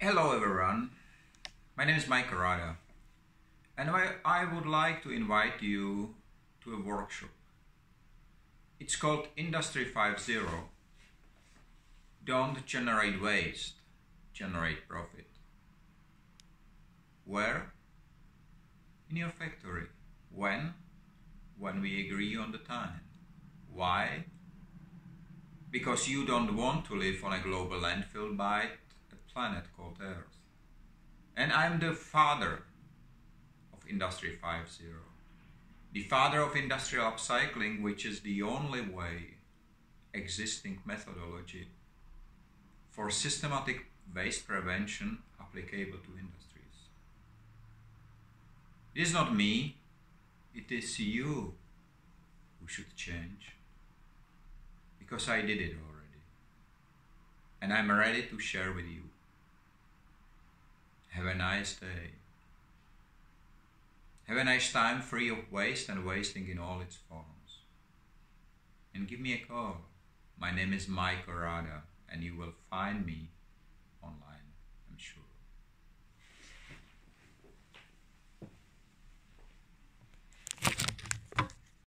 Hello everyone, my name is Mike Arada, and I would like to invite you to a workshop. It's called Industry 5.0. Don't generate waste, generate profit. Where? In your factory. When? When we agree on the time. Why? Because you don't want to live on a global landfill by a planet called Earth. And I'm the father of Industry 5.0. The father of industrial upcycling, which is the only way existing methodology for systematic waste prevention applicable to industries. It is not me, it is you who should change. Because I did it already. And I'm ready to share with you. Have a nice day. Have a nice time free of waste and wasting in all its forms. And give me a call. My name is Mike Arada, and you will find me online, I'm sure.